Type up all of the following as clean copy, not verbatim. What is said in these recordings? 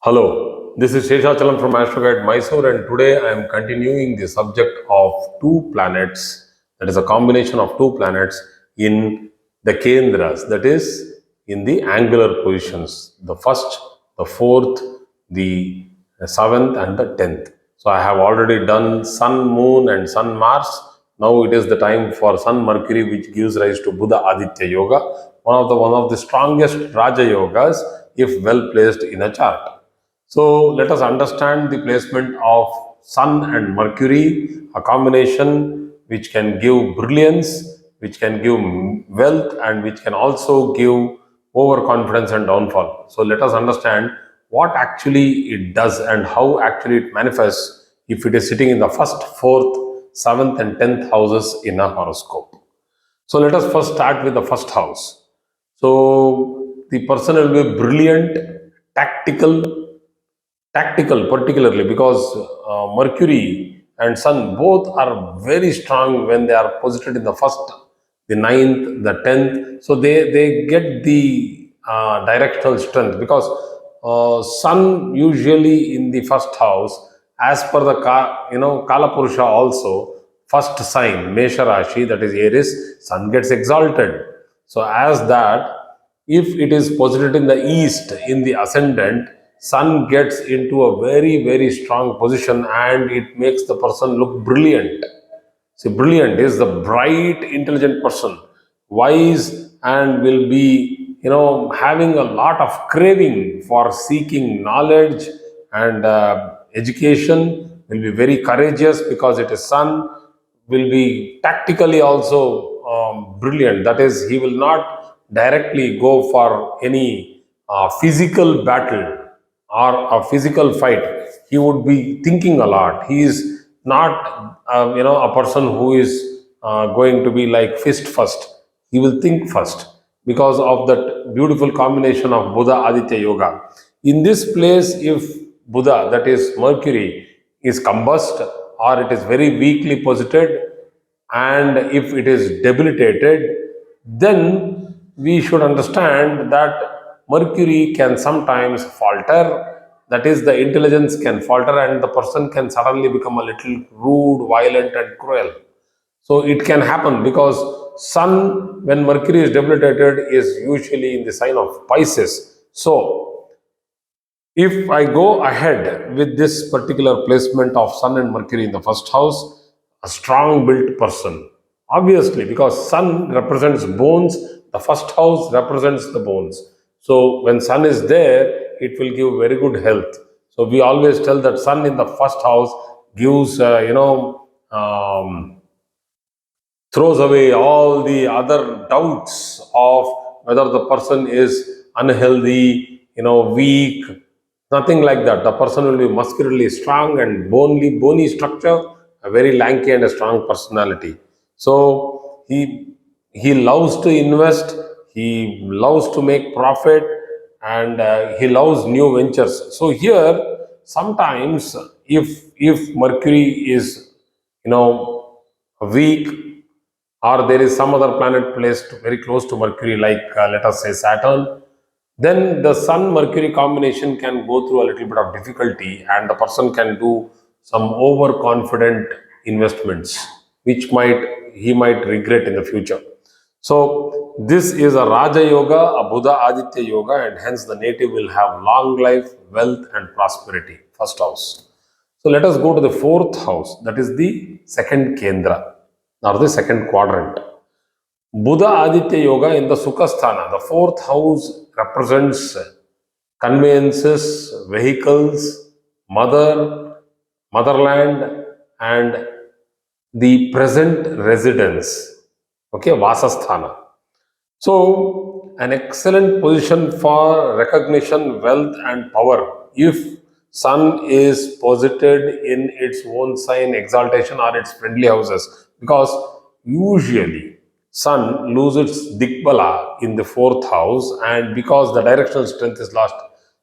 Hello, this is Sheshachalam from Astroguide Mysore, and today I am continuing the subject of two planets, that is a combination of two planets in the Kendras, that is in the angular positions, the first, the fourth, the seventh and the 10th. So I have already done Sun, Moon and Sun, Mars. Now it is the time for Sun, Mercury, which gives rise to BudhaAditya Yoga, one of the strongest Raja Yogas if well placed in a chart. So let us understand the placement of Sun and Mercury, a combination which can give brilliance, which can give wealth, and which can also give overconfidence and downfall. So let us understand what actually it does and how actually it manifests if it is sitting in the first, fourth, seventh, and 10th houses in a horoscope. So let us first start with the first house. So the person will be brilliant, tactical particularly because Mercury and Sun both are very strong when they are posited in the first, the ninth, the 10th. So they get the directional strength because Sun usually in the first house, as per the Kala Purusha also, first sign, Mesha Rashi, that is Aries, Sun gets exalted. So as that, if it is posited in the east, in the ascendant, Sun gets into a very strong position and it makes the person look brilliant. See, brilliant is the bright, intelligent person, wise, and will be, having a lot of craving for seeking knowledge and education, will be very courageous because it is Sun, will be tactically also brilliant. That is, he will not directly go for any physical battle or a physical fight. He would be thinking a lot. He is not, a person who is going to be like fist first. He will think first because of that beautiful combination of Buddha Aditya Yoga. In this place, if Buddha, that is Mercury, is combust or it is very weakly posited, and if it is debilitated, then we should understand that Mercury can sometimes falter. That is, the intelligence can falter, and the person can suddenly become a little rude, violent, and cruel. So it can happen because Sun, when Mercury is debilitated, is usually in the sign of Pisces. So if I go ahead with this particular placement of Sun and Mercury in the first house, a strong built person, obviously, because Sun represents bones, the first house represents the bones. So when Sun is there, it will give very good health. So we always tell that Sun in the first house gives, throws away all the other doubts of whether the person is unhealthy, weak, nothing like that. The person will be muscularly strong and bony structure, a very lanky and a strong personality. So he loves to invest, he loves to make profit, and he loves new ventures. So here, sometimes if Mercury is, weak, or there is some other planet placed very close to Mercury, like let us say Saturn, then the Sun Mercury combination can go through a little bit of difficulty, and the person can do some overconfident investments, which he might regret in the future. So this is a Raja Yoga, a Buddha Aditya Yoga, and hence the native will have long life, wealth, and prosperity. First house. So let us go to the fourth house, that is the second Kendra or the second quadrant. Buddha Aditya Yoga in the Sukhasthana, the fourth house represents conveyances, vehicles, motherland, and the present residence. Okay, Vasasthana. So, an excellent position for recognition, wealth, and power if Sun is posited in its own sign, exaltation, or its friendly houses. Because usually Sun loses Dikbala in the fourth house, and because the directional strength is lost,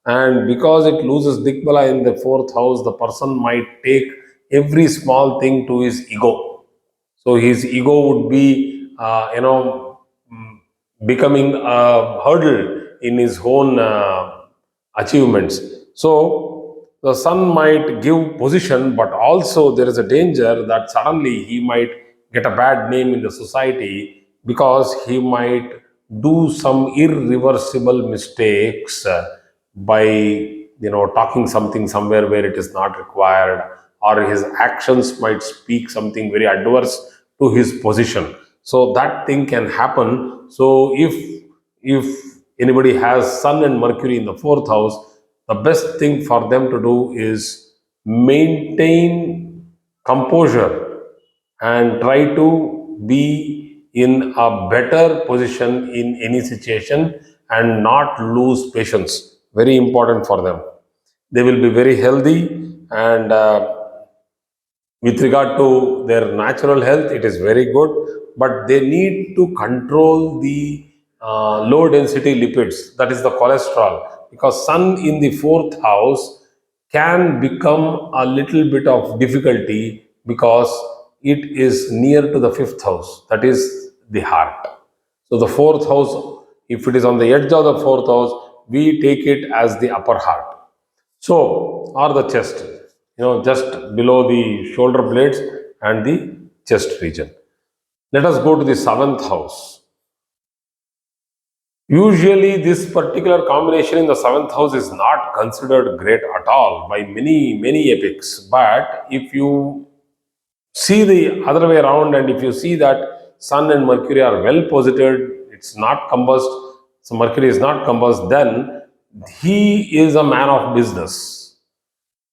and because it loses Dikbala in the fourth house, the person might take every small thing to his ego. So his ego would be, becoming a hurdle in his own achievements. So the sun might give position, but also there is a danger that suddenly he might get a bad name in the society because he might do some irreversible mistakes by talking something somewhere where it is not required, or his actions might speak something very adverse to his position. So that thing can happen. So if anybody has sun and Mercury in the fourth house, the best thing for them to do is maintain composure and try to be in a better position in any situation and not lose patience. Very important for them. They will be very healthy, and with regard to their natural health, it is very good, but they need to control the low density lipids, that is the cholesterol, because sun in the fourth house can become a little bit of difficulty because it is near to the fifth house, that is the heart. So the fourth house, if it is on the edge of the fourth house, we take it as the upper heart. So, or the chest, just below the shoulder blades and the chest region. Let us go to the seventh house. Usually, this particular combination in the seventh house is not considered great at all by many epics. But if you see the other way around, and if you see that Sun and Mercury are well posited, it's not combust, so Mercury is not combust, then he is a man of business.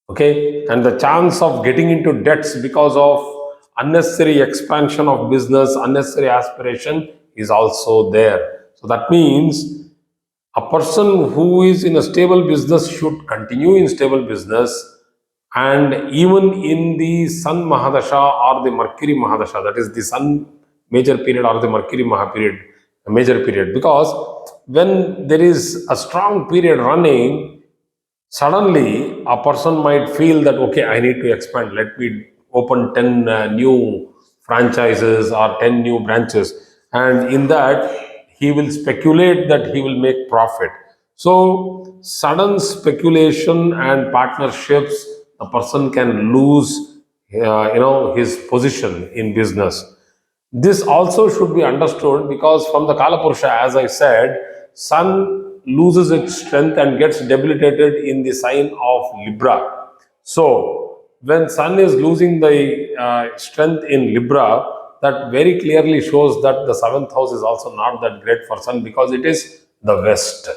Okay, and the chance of getting into debts because of unnecessary expansion of business, unnecessary aspiration is also there. So that means a person who is in a stable business should continue in stable business, and even in the Sun Mahadasha or the Mercury Mahadasha, that is the Sun major period or the Mercury Maha period, major period, because when there is a strong period running, suddenly a person might feel that, okay, I need to expand, let me open 10 new franchises or 10 new branches, and in that he will speculate that he will make profit. So sudden speculation and partnerships, a person can lose his position in business. This also should be understood because from the Kalapurusha, as I said, Sun loses its strength and gets debilitated in the sign of Libra. So, when Sun is losing the strength in Libra, that very clearly shows that the seventh house is also not that great for Sun because it is the West.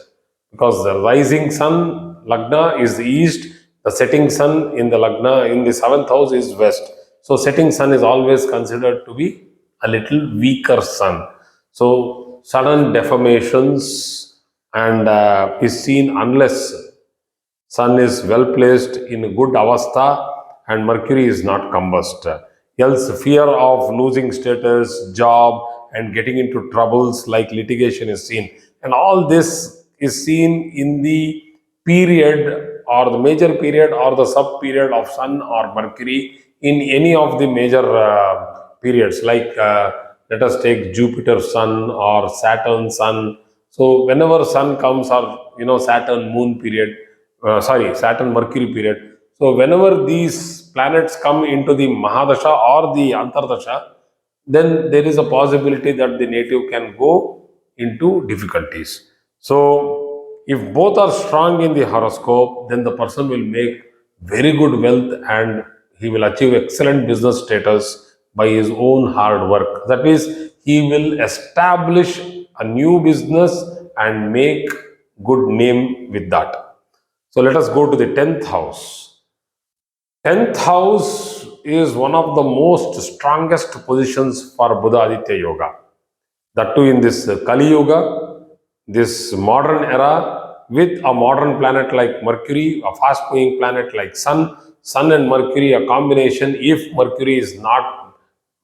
Because the rising Sun, Lagna, is the East, the setting Sun in the Lagna, in the seventh house, is West. So, setting Sun is always considered to be a little weaker sun. So sudden deformations and is seen unless sun is well placed in a good avastha and Mercury is not combust. Else fear of losing status, job, and getting into troubles like litigation is seen. And all this is seen in the period or the major period or the sub period of sun or Mercury in any of the major periods, like let us take Jupiter Sun or Saturn Sun. So whenever Sun comes, or Saturn Moon period, Saturn Mercury period. So whenever these planets come into the Mahadasha or the Antardasha, then there is a possibility that the native can go into difficulties. So if both are strong in the horoscope, then the person will make very good wealth and he will achieve excellent business status by his own hard work. That means he will establish a new business and make good name with that. So let us go to the 10th house. 10th house is one of the most strongest positions for BudhaAditya Yoga. That too in this Kali Yuga, this modern era, with a modern planet like Mercury, a fast moving planet like Sun and Mercury, a combination. If Mercury is not,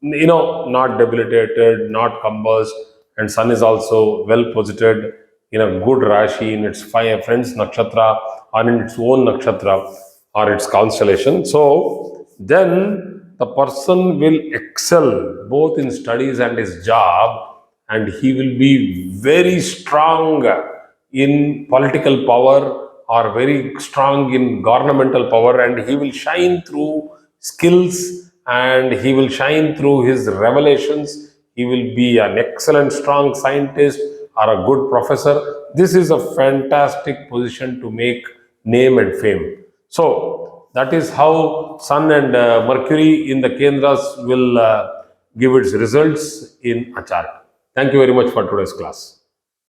not debilitated, not combust, and Sun is also well posited in a good Rashi, in its five friends nakshatra, or in its own nakshatra, or its constellation. So then the person will excel both in studies and his job, and he will be very strong in political power or very strong in governmental power, and he will shine through skills and he will shine through his revelations. He will be an excellent, strong scientist or a good professor. This is a fantastic position to make name and fame. So that is how Sun and Mercury in the Kendras will give its results in a chart. Thank you very much for today's class.